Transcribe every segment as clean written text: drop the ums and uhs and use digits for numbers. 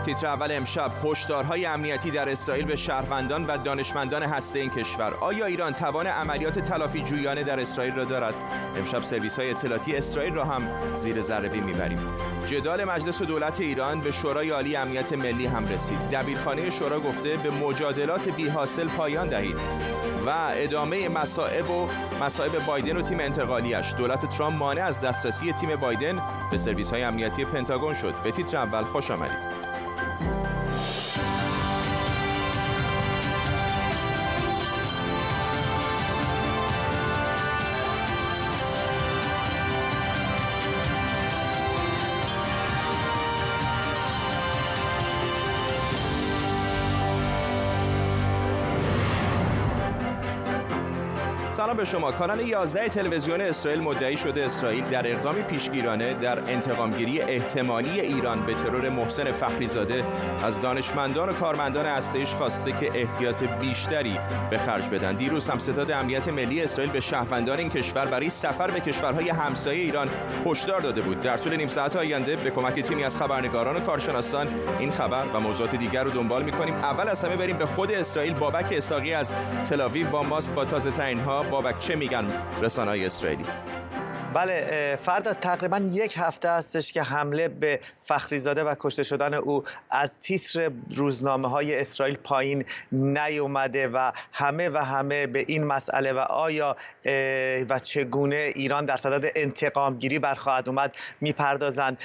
تیتر اول امشب: هشدارهای امنیتی در اسرائیل به شهروندان و دانشمندان هسته این کشور. آیا ایران توان عملیات تلافی جویانه در اسرائیل را دارد؟ امشب سرویس‌های اطلاعاتی اسرائیل را هم زیر ذره‌بین می‌بریم. جدال مجلس و دولت ایران به شورای عالی امنیت ملی هم رسید. دبیرخانه شورا گفته به مجادلات بی‌حاصل پایان دهید. و ادامه مصائب بایدن و تیم انتقالیش. دولت ترامپ مانع از دسترسی تیم بایدن به سرویس‌های امنیتی پنتاگون شد. به تیتر اول خوش آمدید. سلام به شما. کانال 11 تلویزیون اسرائیل مدعی شده اسرائیل در اقدامی پیشگیرانه در انتقامگیری احتمالی ایران به ترور محسن فخریزاده از دانشمندان و کارمندان هسته‌ایش خواسته که احتیاط بیشتری به خرج بدن. دیروز هم ستاد امنیت ملی اسرائیل به شهروندان این کشور برای سفر به کشورهای همسایه ایران هشدار داده بود. در طول نیم ساعت آینده به کمک تیمی از خبرنگاران و کارشناسان این خبر و موضوعات دیگر رو دنبال می‌کنیم. اول از همه بریم به خود اسرائیل. بابک اسحاقی از تل‌آویو با ماست با تازه‌ترین‌ها. بابک، چه میگن رسانه‌های اسرائیلی؟ بله فردا تقریبا یک هفته هستش که حمله به فخریزاده و کشته شدن او از تیتر روزنامه‌های اسرائیل پایین نیومده و همه به این مسئله و آیا و چگونه ایران در صدد انتقام گیری برخواهد اومد میپردازند.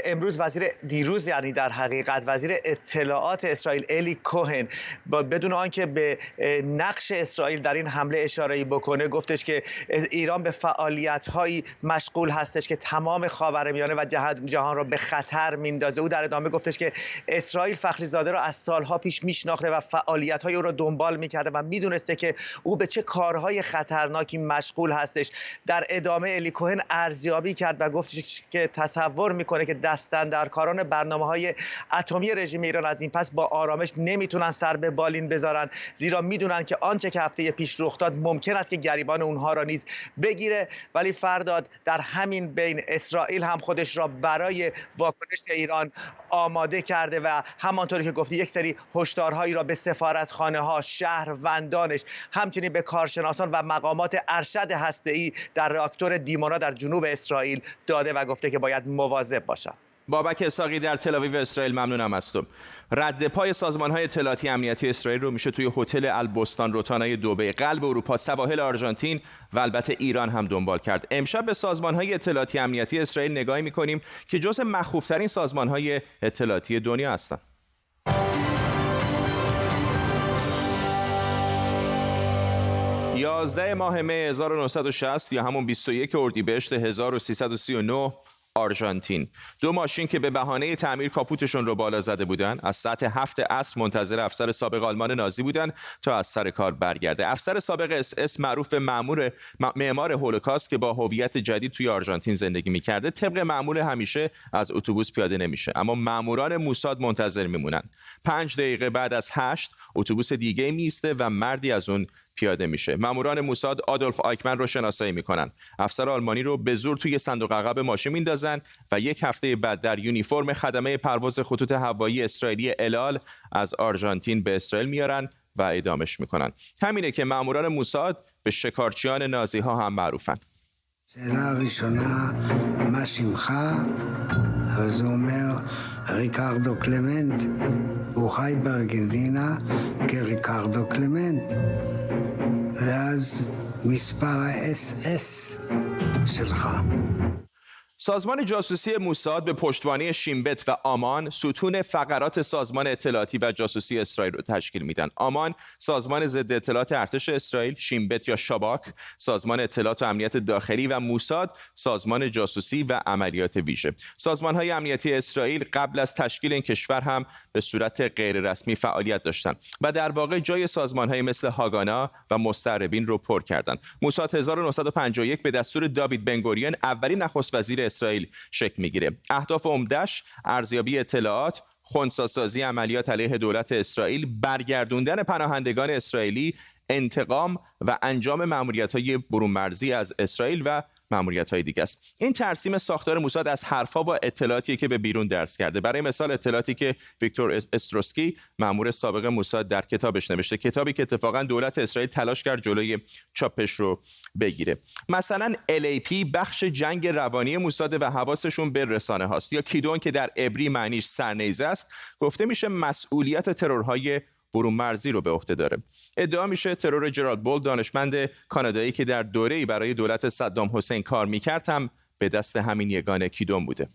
امروز دیروز یعنی در حقیقت وزیر اطلاعات اسرائیل الی کوهن بدون آنکه به نقش اسرائیل در این حمله اشاره‌ای بکنه گفتش که ایران به فعالیت‌های مشغول هستش که تمام خاورمیانه و جهان را به خطر میندازه. او در ادامه گفتش که اسرائیل فخریزاده را از سالها پیش میشناخته و فعالیت‌های او را دنبال میکرده و میدونسته که او به چه کارهای خطرناکی مشغول هستش. در ادامه الی کوهن ارزیابی کرد و گفتش که تصور میکنه که دستاندرکاران برنامه‌های اتمی رژیم ایران از این پس با آرامش نمیتونن سر به بالین بذارن، زیرا میدونن که آنچه که هفته پیش رخ داد ممکن است که گریبان اونها را نیز بگیره. ولی فردا در همین بین اسرائیل هم خودش را برای واکنش ایران آماده کرده و همانطوری که گفتی یک سری هشدارهایی را به سفارتخانه‌ها، شهروندانش، همچنین به کارشناسان و مقامات ارشد هسته‌ای در راکتور دیمونا در جنوب اسرائیل داده و گفته که باید مواظب باشند. بابک اسحاقی در تل‌آویو اسرائیل، ممنونم از تو. رد پای سازمان‌های اطلاعاتی امنیتی اسرائیل رو میشه توی هتل البستان روتانای دبی، قلب اروپا، سواحل آرژانتین و البته ایران هم دنبال کرد. امشب به سازمان‌های اطلاعاتی امنیتی اسرائیل نگاهی می‌کنیم که جزو مخوف‌ترین سازمان‌های اطلاعاتی دنیا هستند. 11 ماه می 1960 یا همون 21 اردیبهشت 1339 آرژانتین. دو ماشین که به بهانه تعمیر کاپوتشون رو بالا زده بودن از ساعت 7 عصر منتظر افسر سابق آلمان نازی بودن تا از سر کار برگرده. افسر سابق اس معروف به معمار هولوکاست که با هویت جدید توی آرژانتین زندگی می‌کرده طبق معمول همیشه از اتوبوس پیاده نمیشه، اما ماموران موساد منتظر میمونن. 5 دقیقه بعد از 8 اتوبوس دیگه میسته و مردی از اون پیاده میشه. ماموران موساد آدولف آیکمن رو شناسایی میکنن. افسر آلمانی رو به زور توی صندوق عقب ماشین میندازن و یک هفته بعد در یونیفرم خدمه پرواز خطوط هوایی اسرائیلی الال از آرژانتین به اسرائیل میارن و اعدامش میکنن. همینه که ماموران موساد به شکارچیان نازی ها هم معروفن. שאלה ראשונה, מה שמך? אז הוא אומר, ריקרדו קלמנט. הוא חי בארגנטינה כריקרדו קלמנט. ואז מספר ה-SS שלך. سازمان جاسوسی موساد به پشتوانه شینبت و آمان ستون فقرات سازمان اطلاعاتی و جاسوسی اسرائیل رو تشکیل میدن. آمان سازمان ضد اطلاعات ارتش اسرائیل، شینبت یا شاباک سازمان اطلاعات و امنیت داخلی و موساد سازمان جاسوسی و عملیات ویژه. سازمان‌های امنیتی اسرائیل قبل از تشکیل این کشور هم به صورت غیررسمی فعالیت داشتند و در واقع جای سازمان‌های مثل هاگانا و مستعربین رو پر کردند. موساد 1951 به دستور داوید بنگوریون اولین نخست وزیر اسرائیل شکل میگیره. اهداف عمده‌اش ارزیابی اطلاعات، خنثی‌سازی عملیات علیه دولت اسرائیل، برگردوندن پناهندگان اسرائیلی، انتقام و انجام مأموریت‌های برون‌مرزی از اسرائیل و ماموریت‌های دیگه است. این ترسیم ساختار موساد از حرفا و اطلاعاتی که به بیرون درس کرده. برای مثال اطلاعاتی که ویکتور استروسکی مأمور سابق موساد در کتابش نوشته، کتابی که اتفاقا دولت اسرائیل تلاش کرد جلوی چاپش رو بگیره. مثلا LAP بخش جنگ روانی موساد و حواسشون به رسانه هاست. یا کیدون که در عبری معنیش سرنیزه است، گفته میشه مسئولیت ترورهای برون مرزی رو به عهده داره. ادعا میشه ترور جرالد بول، دانشمند کانادایی که در دوره‌ای برای دولت صدام حسین کار میکرد، هم به دست همین یگان کیدون بوده.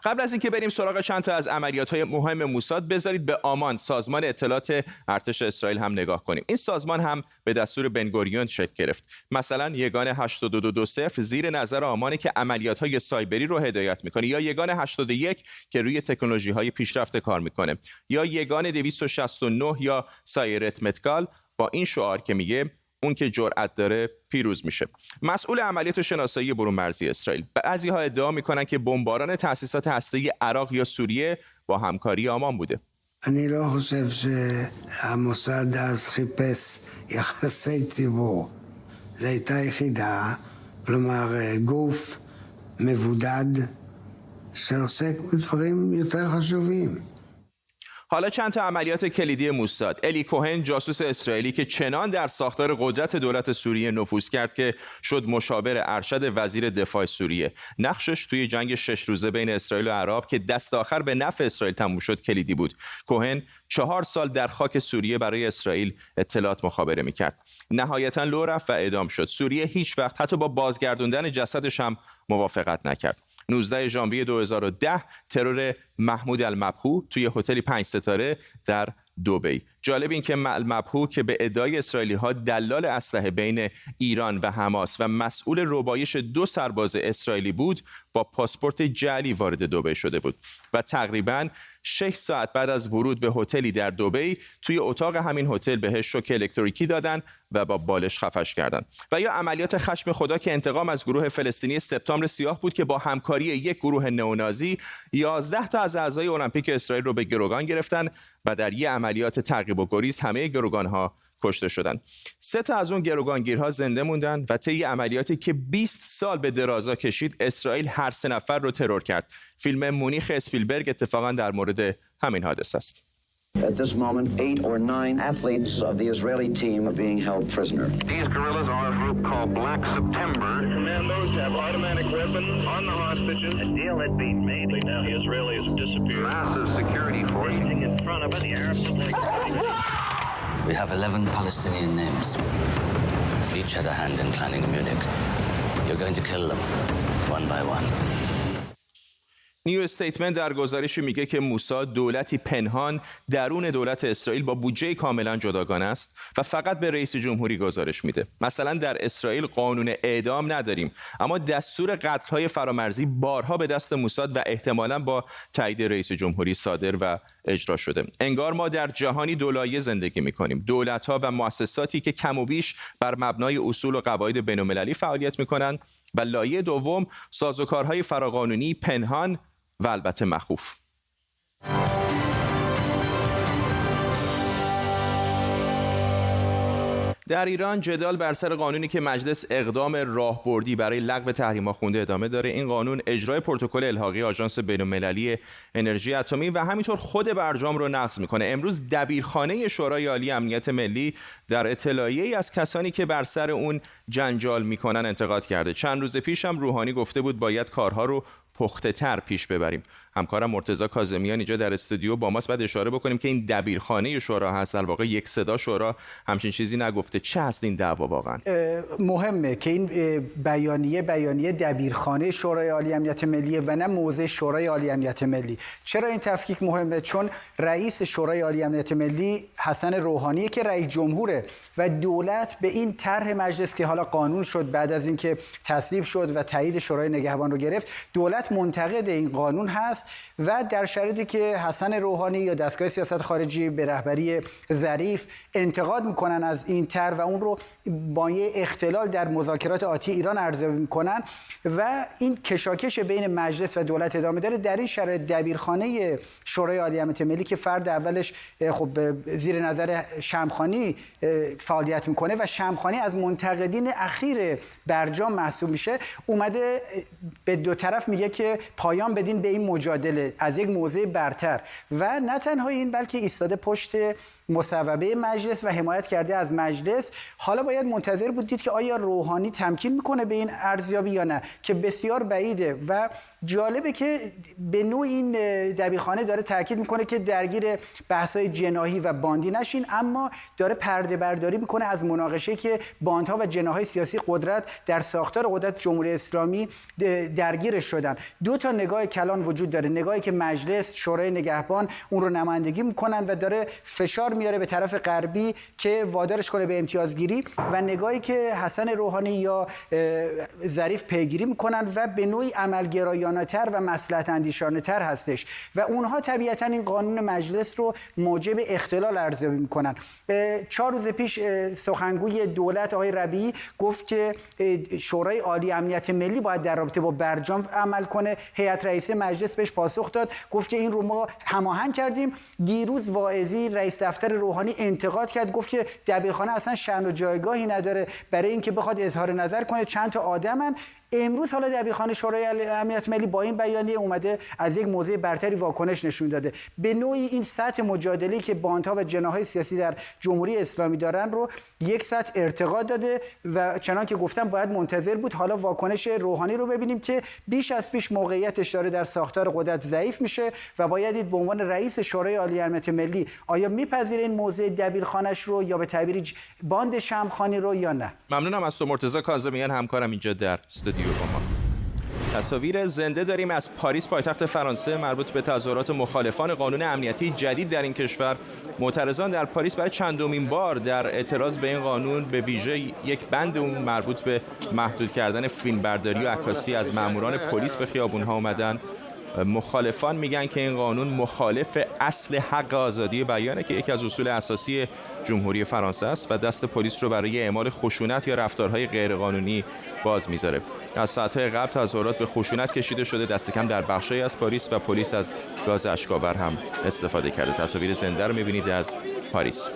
قبل از اینکه بریم سراغ چند تا از عملیات‌های مهم موساد، بذارید به آمان، سازمان اطلاعات ارتش اسرائیل هم نگاه کنیم. این سازمان هم به دستور بنگوریون شکل گرفت. مثلا یگان 8220 زیر نظر آمانه که عملیات‌های سایبری رو هدایت می‌کنه، یا یگان 81 که روی تکنولوژی‌های پیشرفته کار می‌کنه، یا یگان 269 یا سایرت متکال با این شعار که میگه اون که جرأت داره پیروز میشه. مسئول عملیات شناسایی برون مرزی اسرائیل. بعضی‌ها ادعا میکنن که بمباران تأسیسات هسته‌ای عراق یا سوریه با همکاری آمان بوده. אני לא חושב שהמוסד אז חיפש יחסי ציבור. זו הייתה יחידה, כלומר גוף מבודד שעוסק בדברים יותר חשובים. حالا چند تا عملیات کلیدی موساد. الی کوهن، جاسوس اسرائیلی که چنان در ساختار قدرت دولت سوریه نفوذ کرد که شد مشاور ارشد وزیر دفاع سوریه. نقشش توی جنگ 6 روزه بین اسرائیل و عرب که دست آخر به نفع اسرائیل تموم شد کلیدی بود. کوهن 4 سال در خاک سوریه برای اسرائیل اطلاعات مخابره میکرد. نهایتاً لو رفت و اعدام شد. سوریه هیچ وقت حتی با بازگردوندن جسدش هم موافقت نکرد. 19 ژانویه 2010 ترور محمود المبهو توی هتلی 5 ستاره در دبی. جالب این که المبهو که به ادعای اسرائیلی‌ها دلال اسلحه بین ایران و حماس و مسئول ربایش 2 سرباز اسرائیلی بود، با پاسپورت جعلی وارد دبی شده بود و تقریباً 6 ساعت بعد از ورود به هتلی در دبی توی اتاق همین هتل بهش شوک الکتریکی دادن و با بالش خفش کردند. و یا عملیات خشم خدا که انتقام از گروه فلسطینی سپتامبر سیاه بود که با همکاری یک گروه نئونازی 11 تا از اعضای المپیک اسرائیل رو به گروگان گرفتن و در یک عملیات تعقیب و گریز همه گروگان‌ها کشته شدند. 3 تا از اون گروگانگیرها زنده موندن و طی عملیاتی که 20 سال به درازا کشید، اسرائیل هر 3 نفر رو ترور کرد. فیلم مونیخ اسپیلبرگ اتفاقا در مورد همین حادثه است. At this moment, 8 or 9 athletes of the Israeli team are being held prisoner. These guerrillas are a group called Black September. Commandos have automatic weapons on the hostages. A deal had been made. Now the Israelis have disappeared. Massive security forcing in front of it. The Arabs have like... We have 11 Palestinian names. Each had a hand in planning Munich. You're going to kill them, one by one. نیو استیتمنت در گزارشی میگه که موساد دولتی پنهان درون دولت اسرائیل با بودجه کاملا جداگانه است و فقط به رئیس جمهوری گزارش میده. مثلا در اسرائیل قانون اعدام نداریم، اما دستور قتل‌های فرامرزی بارها به دست موساد و احتمالاً با تایید رئیس جمهوری صادر و اجرا شده. انگار ما در جهانی دولایه زندگی میکنیم. دولت‌ها و مؤسساتی که کم و بیش بر مبنای اصول و قواعد بین‌المللی فعالیت میکنن و لایه دوم سازوکارهای فراقانونی پنهان و البته مخوف. در ایران جدال بر سر قانونی که مجلس اقدام راهبردی برای لغو تحریم‌ها خونده ادامه داره. این قانون اجرای پروتکل الحاقی آژانس بین‌المللی انرژی اتمی و همینطور خود برجام رو نقض میکنه. امروز دبیرخانه شورای عالی امنیت ملی در اطلاعیه‌ای از کسانی که بر سر اون جنجال میکنن انتقاد کرده. چند روز پیش هم روحانی گفته بود باید کارها رو پخته‌تر پیش ببریم. همکارم مرتضی کاظمیان اینجا در استودیو با ماست. بعد اشاره بکنیم که این دبیرخانه شورا هست، در واقع یک صدا شورا همچین چیزی نگفته. چه هست این دعوا واقعا؟ مهمه که این بیانیه دبیرخانه شورای عالی امنیت ملی و نه موضع شورای عالی امنیت ملی. چرا این تفکیک مهمه؟ چون رئیس شورای عالی امنیت ملی حسن روحانی که رئیس جمهوره و دولت به این طرح مجلس که حالا قانون شد بعد از اینکه تصویب شد و تایید شورای نگهبان رو گرفت، دولت منتقد این قانون هست هست و در شرایطی که حسن روحانی یا دستگاه سیاست خارجی به رهبری ظریف انتقاد میکنن از این طرح و اون رو با یه اختلال در مذاکرات آتی ایران ارزیابی میکنن و این کشاکش بین مجلس و دولت ادامه داره، در این شرایط دبیرخانه شورای عالی امنیت ملی که فرد اولش خب زیر نظر شمخانی فعالیت میکنه و شمخانی از منتقدین اخیر برجام محسوب میشه، اومده به دو طرف میگه که پایان بدین به این مجادله از یک موضع برتر و نه تنها این بلکه ایستاده پشت مصوبه مجلس و حمایت کرده از مجلس. حالا باید منتظر بود دید که آیا روحانی تمکین میکنه به این ارزیابی یا نه که بسیار بعیده و جالبه که به نوع این دبیرخانه داره تاکید میکنه که درگیر بحث‌های جناحی و باندی نشین، اما داره پرده برداری میکنه از مناقشه که باندها و جناح‌های سیاسی قدرت در ساختار قدرت جمهوری اسلامی درگیر شدن. دو تا نگاه کلان وجود داره، نگاهی که مجلس شورای نگهبان اون رو نمایندگی میکنن و داره فشار میاره به طرف غربی که وادارش کنه به امتیازگیری و نگاهی که حسن روحانی یا ظریف پیگیری میکنن و به نوعی عملگرایانه‌تر و مصلحت اندیشانه‌تر هستش و اونها طبیعتاً این قانون مجلس رو موجب اختلال ارزیابی میکنن. 4 روز پیش سخنگوی دولت آقای ربیعی گفت که شورای عالی امنیت ملی باید در رابطه با برجام عمل کنه. هیئت رئیسه مجلس بهش پاسخ داد، گفت که این رو ما هماهنگ کردیم. دیروز واعظی رئیس دفتر روحانی انتقاد کرد، گفت که دبیرخانه اصلا شأن و جایگاهی نداره برای اینکه بخواد اظهار نظر کنه، چند تا آدمن. امروز حالا دبیرخانه شورای امنیت ملی با این بیانیه اومده از یک موضع برتری واکنش نشون داده. به نوعی این سطح مجادله‌ای که باندها و جناح‌های سیاسی در جمهوری اسلامی دارن رو یک سطح ارتقا داده و چنان که گفتم باید منتظر بود حالا واکنش روحانی رو ببینیم که بیش از پیش موقعیتش داره در ساختار قدرت ضعیف میشه و باید دید به عنوان رئیس شورای عالی امنیت ملی آیا میپذیره این موضع دبیرخانه‌اش رو یا به تعبیر باند شمخانی رو یا نه. ممنونم از تو مرتضی کاظمیان، همکارم اینجا در استودیو با ما. تصاویر زنده داریم از پاریس پایتخت فرانسه مربوط به تظاهرات مخالفان قانون امنیتی جدید در این کشور. معترضان در پاریس برای چندمین بار در اعتراض به این قانون به ویژه یک بند اون مربوط به محدود کردن فیلمبرداری و عکاسی از ماموران پلیس به خیابون‌ها اومدن. مخالفان میگن که این قانون مخالف اصل حق آزادی بیانه که یکی از اصول اساسی جمهوری فرانسه است و دست پلیس رو برای اعمال خشونت یا رفتارهای غیرقانونی باز میذاره. از ساعت‌های قبل تظاهرات به خشونت کشیده شده، دست کم در بخشی از پاریس، و پلیس از گاز اشک‌آور هم استفاده کرده. تصاویر زنده رو می‌بینید از پاریس.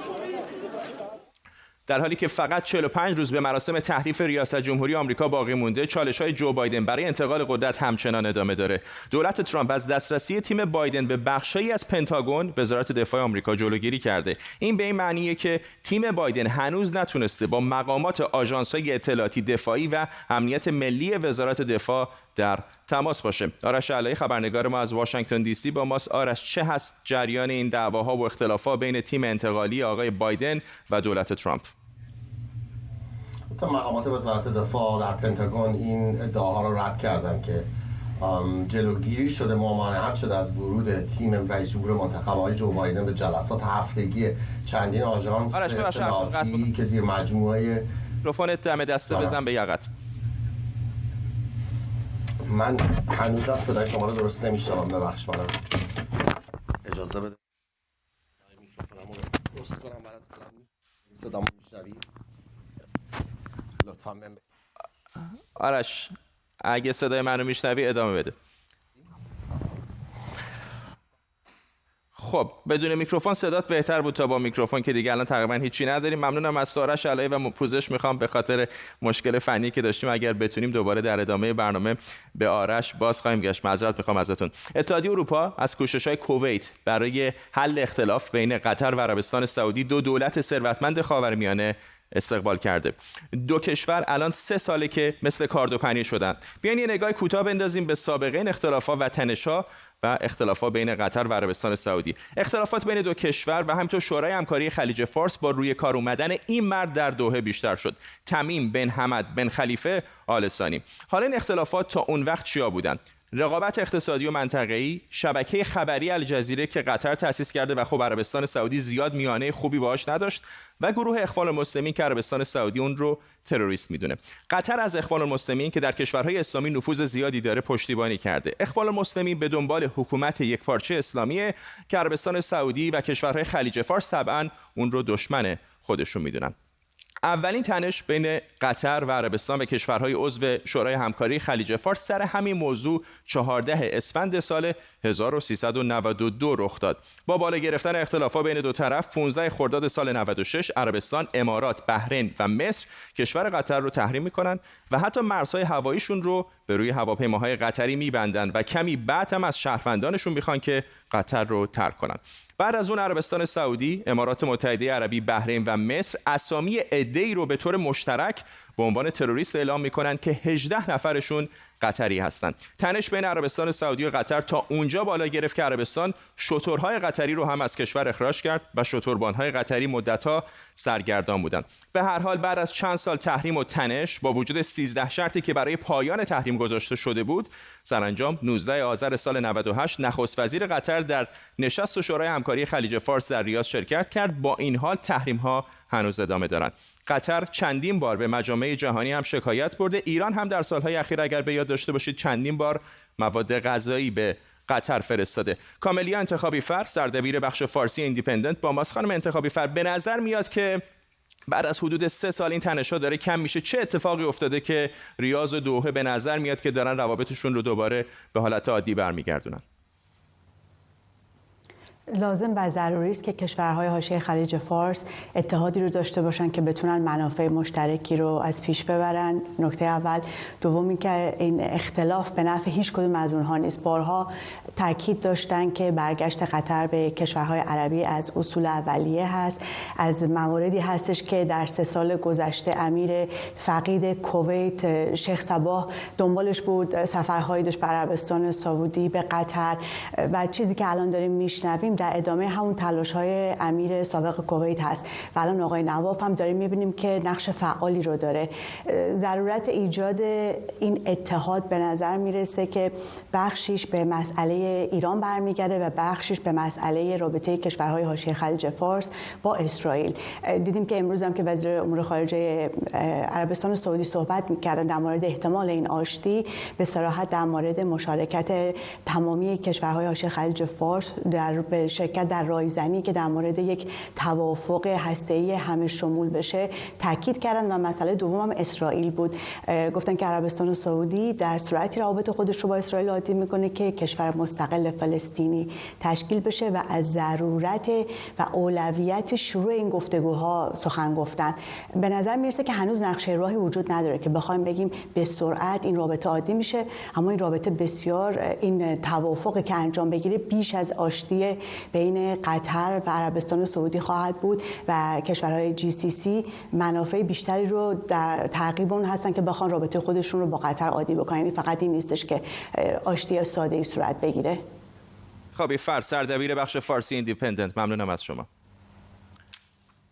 در حالی که فقط 45 روز به مراسم تحریف ریاست جمهوری آمریکا باقی مونده، چالش‌های جو بایدن برای انتقال قدرت همچنان ادامه داره. دولت ترامپ از دسترسی تیم بایدن به بخشی از پنتاگون، وزارت دفاع آمریکا، جلوگیری کرده. این به این معنیه که تیم بایدن هنوز نتونسته با مقامات آژانس‌های اطلاعاتی دفاعی و امنیت ملی وزارت دفاع در تماس باشه. آرش علایی خبرنگار ما از واشنگتن دی سی با ماست. آرش، چه هست جریان این دعواها و اختلافات بین تیم انتقالی آقای بایدن و دولت ترامپ؟ مقامات وزارت دفاع در پنتاگون این ادعاها را رد کردن که جلوگیری شده، ممانعت شده از ورود تیم رئیس جمهور منتخب آقای جو بایدن به جلسات هفتگی چندین آژانس اطلاعاتی که زیر مجموعه میکروفونت دم دسته بزن به یقت. من هنوزم صدای شما رو درست نمیشنوم، ببخش من اجازه بده میکروفونمو درست کنم برات. صدامو میشنوی؟ لطفاً آرش اگه صدای منو میشنوی ادامه بده. خب بدون میکروفون صدات بهتر بود تا با میکروفون که دیگه الان تقریبا هیچی نداریم. ممنونم از آرش علایی و پوزش میخوام به خاطر مشکل فنی که داشتیم. اگر بتونیم دوباره در ادامه برنامه به آرش باز خواهیم گشت. معذرت میخوام ازتون. اتحادیه اروپا از کوشش‌های کویت برای حل اختلاف بین قطر و عربستان سعودی، دو دولت ثروتمند خاورمیانه، استقبال کرده. دو کشور الان 3 ساله که مثل کارد و پنیر شدن. بیاین یه نگاه کوتاه بندازیم به سابقه این اختلافات و تنش‌ها و اختلافات بین قطر و عربستان سعودی. اختلافات بین دو کشور و همینطور شورای همکاری خلیج فارس با روی کار اومدن این مرد در دوحه بیشتر شد، تمیم بن حمد بن خلیفه آل ثانی. حالا این اختلافات تا اون وقت چیا بودن؟ رقابت اقتصادی و منطقه‌ای، شبکه خبری الجزیره که قطر تأسیس کرده و خب عربستان سعودی زیاد میانه خوبی باهاش نداشت، و گروه اخوان المسلمین که عربستان سعودی اون رو تروریست میدونه. قطر از اخوان المسلمین که در کشورهای اسلامی نفوذ زیادی داره پشتیبانی کرده. اخوان المسلمین به دنبال حکومت یکپارچه اسلامیه که عربستان سعودی و کشورهای خلیج فارس طبعاً اون رو دشمن خودشون میدونن. اولین تنش بین قطر و عربستان و کشورهای عضو شورای همکاری خلیج فارس سر همین موضوع 14 اسفند سال 1392 رخ داد. با بالا گرفتن اختلافات بین دو طرف 15 خرداد سال 96 عربستان، امارات، بحرین و مصر کشور قطر رو تحریم میکنن و حتی مرزهای هواییشون رو به روی هواپیماهای قطری میبندن و کمی بعد هم از شهروندانشون میخوان که قطر رو ترک کنن. بعد از اون عربستان سعودی، امارات متحده عربی، بحرین و مصر اسامی عده‌ای رو به طور مشترک به عنوان تروریست اعلام میکنن که 18 نفرشون قطری هستند. تنش بین عربستان سعودی و قطر تا اونجا بالا گرفت که عربستان شترهای قطری رو هم از کشور اخراج کرد و شتربانهای قطری مدت‌ها سرگردان بودند. به هر حال بعد از چند سال تحریم و تنش با وجود 13 شرطی که برای پایان تحریم گذاشته شده بود، سرانجام 19 آذر سال 98 نخست وزیر قطر در نشست شورای همکاری خلیج فارس در ریاض شرکت کرد. با این حال تحریم‌ها هنوز ادامه دارند. قطر چندین بار به مجامع جهانی هم شکایت برده. ایران هم در سالهای اخیر اگر به یاد داشته باشید چندین بار مواد غذایی به قطر فرستاده. کاملیا انتخابی فر، سردبیر بخش فارسی ایندیپندنت با ماست. خانم انتخابی فر، به نظر میاد که بعد از حدود 3 سال این تنش‌ها داره کم میشه. چه اتفاقی افتاده که ریاض و دوحه به نظر میاد که دارن روابطشون رو دوباره به حالت عادی برمیگردونن؟ لازم و ضروری است که کشورهای حاشیه خلیج فارس اتحادی رو داشته باشن که بتونن منافع مشترکی رو از پیش ببرن. نکته اول. دوم اینکه این اختلاف به نفع هیچ کدوم از اونها نیست. بارها تاکید داشتن که برگشت قطر به کشورهای عربی از اصول اولیه هست. از مواردی هستش که در 3 سال گذشته امیر فقید کویت شیخ صباح دنبالش بود، سفرهایی داشت به عربستان سعودی، به قطر و چیزی که الان داریم میشنویم در ادامه همون تلاش‌های امیر سابق کویت هست و الان آقای نواف هم داریم می‌بینیم که نقش فعالی رو داره. ضرورت ایجاد این اتحاد به نظر میرسه که بخشیش به مسئله ایران برمیگرده و بخشیش به مسئله رابطه کشورهای حاشیه خلیج فارس با اسرائیل. دیدیم که امروز هم که وزیر امور خارجه عربستان سعودی صحبت می‌کردن در مورد احتمال این آشتی، به صراحت در مورد مشارکت تمامی کشورهای حاشیه خلیج فارس در شرکت در رایزنی که در مورد یک توافق هسته‌ای همه شمول بشه تاکید کردن و مسئله دوم هم اسرائیل بود. گفتن که عربستان سعودی در صورتی روابط خودش رو با اسرائیل عادی میکنه که کشور مستقل فلسطینی تشکیل بشه و از ضرورت و اولویت شروع این گفتگوها سخن گفتن. به نظر میرسه که هنوز نقشه راهی وجود نداره که بخوایم بگیم به سرعت این رابطه عادی میشه، اما این رابطه بسیار این توافقی که انجام بگیره بیش از آشتی بین قطر و عربستان سعودی خواهد بود و کشورهای GCC منافع بیشتری رو در تعقیب اون هستن که بخوان رابطه خودشون رو با قطر عادی بکنن. یعنی فقط این نیستش که آشتی ساده‌ای صورت بگیره. خب فر، سردبیر بخش فارسی ایندیپندنت، ممنونم از شما.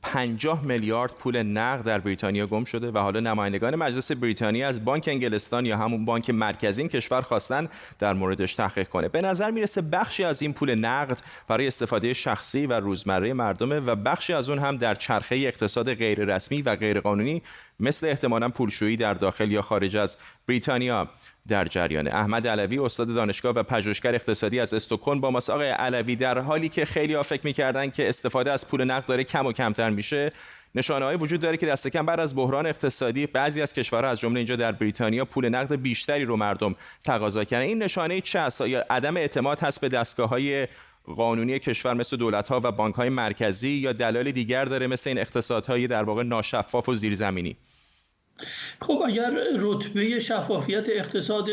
50 میلیارد پول نقد در بریتانیا گم شده و حالا نمایندگان مجلس بریتانیا از بانک انگلستان یا همون بانک مرکزی این کشور خواستن در موردش تحقیق کنه. به نظر میرسه بخشی از این پول نقد برای استفاده شخصی و روزمره مردمه و بخشی از اون هم در چرخه اقتصاد غیر رسمی و غیر قانونی مثل احتمالاً پولشویی در داخل یا خارج از بریتانیا در جریان. احمد علوی، استاد دانشگاه و پژوهشگر اقتصادی از استکهلم با ماست. آقای علوی، در حالی که خیلی‌ها فکر می‌کردن که استفاده از پول نقد داره کم و کمتر میشه، نشانه‌هایی وجود داره که دست کم بعد از بحران اقتصادی بعضی از کشورها از جمله اینجا در بریتانیا پول نقد بیشتری رو مردم تقاضا کردن. این نشانه چه است؟ یا عدم اعتماد هست به دستگاه‌های قانونی کشور مثل دولت‌ها و بانک‌های مرکزی، یا دلایل دیگر داره مثل این اقتصادهای در واقع ناشفاف و زیرزمینی؟ خب اگر رتبه شفافیت اقتصاد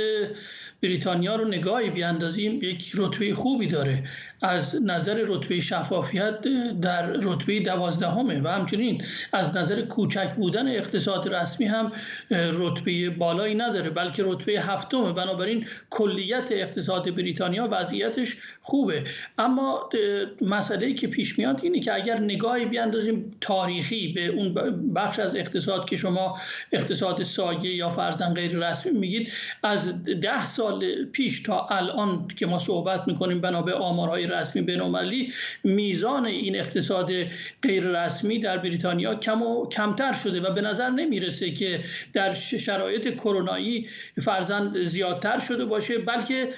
بریتانیا رو نگاهی بیاندازیم، یک رتبه خوبی داره. از نظر رتبه شفافیت در رتبه 12 و همچنین از نظر کوچک بودن اقتصاد رسمی هم رتبه بالایی نداره، بلکه رتبه 7. بنابراین کلیت اقتصاد بریتانیا وضعیتش خوبه. اما مسئله‌ای که پیش میاد اینه که اگر نگاهی بیاندازیم تاریخی به اون بخش از اقتصاد که شما اقتصاد سایه یا فرضاً غیر رسمی میگید، از 10 سال پیش تا الان که ما صحبت میکنیم بنا به آمارهای غیر رسمی بین‌المللی، میزان این اقتصاد غیر رسمی در بریتانیا کمتر شده و به نظر نمیرسه که در شرایط کرونایی فرضاً زیادتر شده باشه، بلکه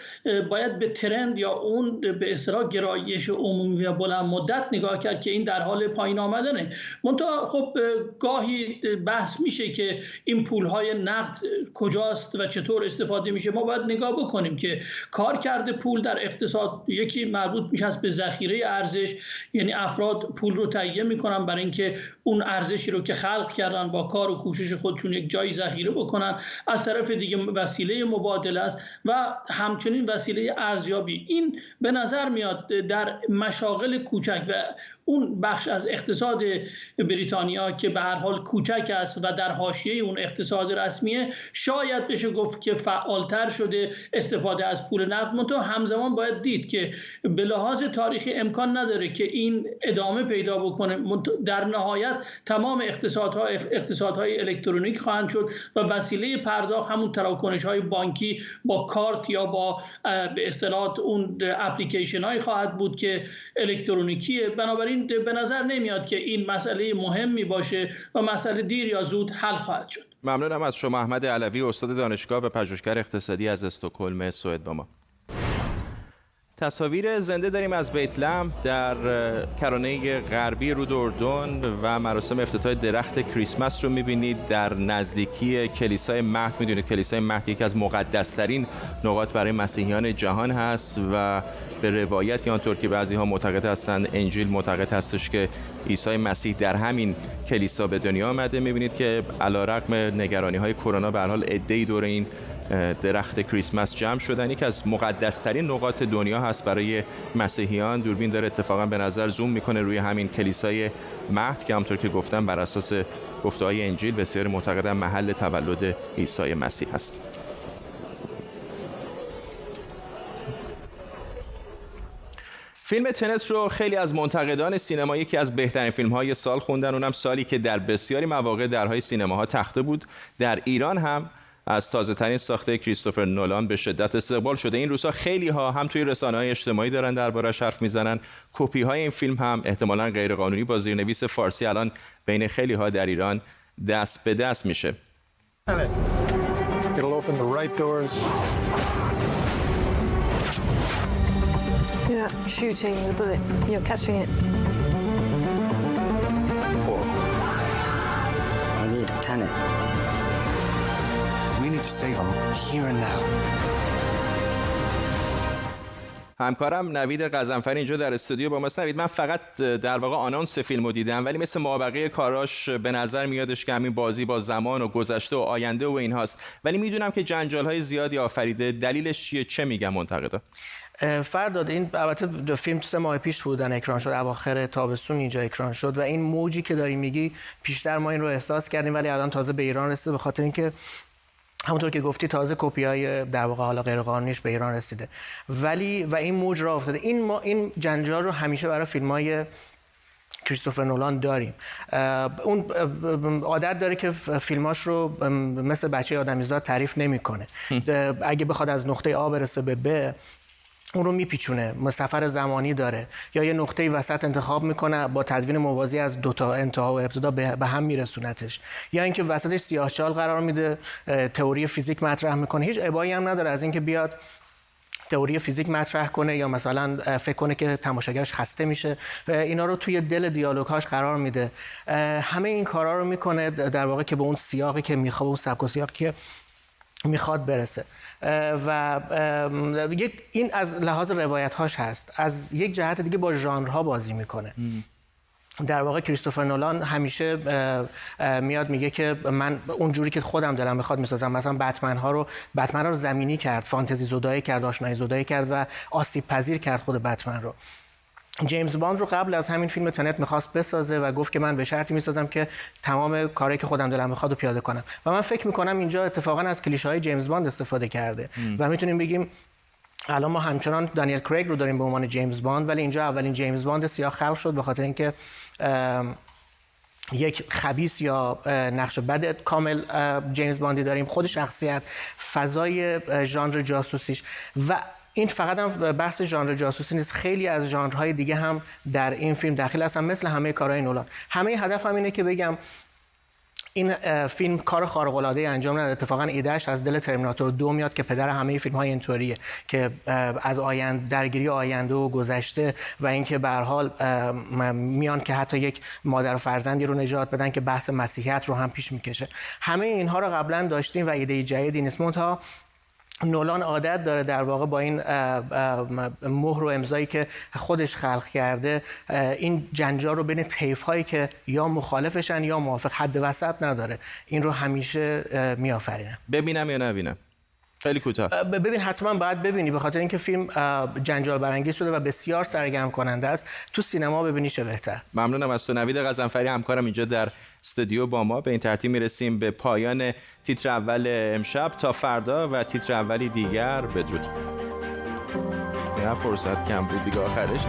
باید به ترند یا اون به اصطلاح گرایش عمومی و بلند مدت نگاه کرد که این در حال پایین آمدنه. منتها خب گاهی بحث میشه که این پولهای نقد کجاست و چطور استفاده میشه. ما باید نگاه بکنیم که کارکرد پول در اقتصاد یکی مربوط میشه به ذخیره ارزش، یعنی افراد پول رو تهیه میکنن برای اینکه اون ارزشی رو که خلق کردن با کار و کوشش خودشون یک جایی ذخیره بکنن. از طرف دیگه وسیله مبادله است و همچنین وسیله ارزیابی. این به نظر میاد در مشاغل کوچک و اون بخش از اقتصاد بریتانیا که به هر حال کوچک است و در حاشیه اون اقتصاد رسمیه، شاید بشه گفت که فعالتر شده استفاده از پول نقد. منتها همزمان باید دید که به لحاظ تاریخی امکان نداره که این ادامه پیدا بکنه. در نهایت تمام اقتصادهای الکترونیک خواهند شد و وسیله پرداخت همون تراکنش‌های بانکی با کارت یا با به اصطلاح اون اپلیکیشن های خواهد بود که الکترونیکیه. بنابراین به نظر نمیاد که این مسئله مهمی باشه و مسئله دیر یا زود حل خواهد شد. ممنونم از شما احمد علوی، استاد دانشگاه و پژوهشگر اقتصادی از استکهلم سوئد با ما. تصاویر زنده داریم از بیت لحم در کرانه غربی رود اردن و مراسم افتتاح درخت کریسمس رو می‌بینید در نزدیکی کلیسای مهد. می‌دونید کلیسای مهد یکی از مقدس‌ترین نقاط برای مسیحیان جهان هست و به روایت آنطور که بعضی‌ها معتقد هستند انجیل معتقد هستش که عیسی مسیح در همین کلیسا به دنیا آمده. می‌بینید که علیرغم نگرانی‌های کرونا به هر حال عده‌ای دور این درخت کریسمس جمع شدن. یکی از مقدس‌ترین نقاط دنیا هست برای مسیحیان. دوربین داره اتفاقا به نظر زوم میکنه روی همین کلیسای مهد که همونطور که گفتم بر اساس گفته‌های انجیل بسیار معتقدن محل تولد عیسی مسیح هست. فیلم تنت رو خیلی از منتقدان سینما یکی از بهترین فیلم‌های سال خوندن، اونم سالی که در بسیاری مواقع درهای سینماها تخته بود. در ایران هم از تازه‌ترین ساخته کریستوفر نولان به شدت استقبال شده. این روزها خیلی ها هم توی رسانه‌های اجتماعی دارن درباره‌اش حرف میزنن. کپی‌های این فیلم هم احتمالاً غیرقانونی با زیرنویس فارسی الان بین خیلی ها در ایران دست به دست میشه. همکارم نوید قزنفری اینجا در استودیو با ماست. نوید، من فقط در واقع آنانس فیلمو دیدم ولی مثل مابقی کاراش به نظر میادش که همین بازی با زمان و گذشته و آینده و اینهاست، ولی میدونم که جنجال‌های زیادی آفریده. دلیلش چیه؟ چه میگن منتقدا؟ فرداد این البته فیلم 3 ماه پیش بودن اکران شد، اواخر تابستون اینجا اکران شد و این موجی که داری میگی پیشتر ما این رو احساس کردیم ولی الان تازه به ایران رسیده، به خاطر اینکه همونطور که گفتی تازه کپی‌های در واقع حالا غیرقانونیش به ایران رسیده ولی و این موج راه افتاده. این جنجال رو همیشه برای فیلم‌های کریستوفر نولان داریم. اون عادت داره که فیلماش رو مثل بچه آدمیزاد تعریف نمی‌کنه. اگه بخواد از نقطه آ برسه به ب اون رو میپیچونه، سفر زمانی داره یا یه نقطه‌ای وسط انتخاب میکنه با تدوین موازی از دو تا انتها و ابتدا به هم میرسونتش، یا اینکه وسطش سیاه‌چال قرار میده، تئوری فیزیک مطرح میکنه. هیچ ابایی هم نداره از اینکه بیاد تئوری فیزیک مطرح کنه یا مثلا فکر کنه که تماشاگرش خسته میشه. اینا رو توی دل دیالوگ‌هاش قرار میده. همه این کارا رو میکنه در واقع که به اون سیاقی که میخواد، اون سبک و سیاقی که میخواد برسه. و این از لحاظ روایت‌هاش هست. از یک جهت دیگه با ژانرها بازی میکنه. در واقع کریستوفر نولان همیشه میاد میگه که من اون جوری که خودم دلم میخواد میسازم. مثلا بتمن ها رو زمینی کرد، فانتزی زدایی کرد، آشنایی زدایی کرد و آسیب پذیر کرد خود بتمن رو. جیمز باند رو قبل از همین فیلم تنت میخواست بسازه و گفت که من به شرطی میسازم که تمام کارهایی که خودم دلم میخواد رو پیاده کنم. و من فکر میکنم اینجا اتفاقا از کلیشه‌های جیمز باند استفاده کرده و میتونیم بگیم الان ما همچنان دانیل کریگ رو داریم به عنوان جیمز باند، ولی اینجا اولین جیمز باند سیاه خلق شد به خاطر اینکه یک خبیث یا نقش بد کامل جیمز باندی داریم، خود شخصیت، فضای ژانر جاسوسیش و این فقط هم بحث ژانر جاسوسی نیست، خیلی از ژانرهای دیگه هم در این فیلم داخل هستن مثل همه کارهای نولان. همه هدف هم اینه که بگم این فیلم کار خارق‌العاده‌ای انجام نداد. اتفاقا ایدهش از دل ترمیناتور 2 میاد که پدر همه فیلم‌های اینطوریه که از درگیری آینده و گذشته و اینکه به هر حال میان که حتی یک مادر و فرزندی رو نجات بدن که بحث مسیحیت رو هم پیش میکشه. همه اینها رو قبلا داشتیم و ایده جدیدی نیست. منتها نولان عادت داره در واقع با این مهر و امضایی که خودش خلق کرده این جنجال رو بین طیف‌هایی که یا مخالفشن یا موافق، حد وسط نداره، این رو همیشه میآفرینه. ببینم یا نبینم؟ خیلی کوتاه. ببین، حتما باید ببینی، به خاطر اینکه فیلم جنجال برانگیز شده و بسیار سرگرم کننده است. تو سینما ببینی چه بهتر. ممنونم از تو نوید غضنفری، همکارم اینجا در استودیو با ما. به این ترتیب میرسیم به پایان تیتر اول امشب. تا فردا و تیتر اولی دیگر بدرود. نه فرصت کم بود دیگه، آخرش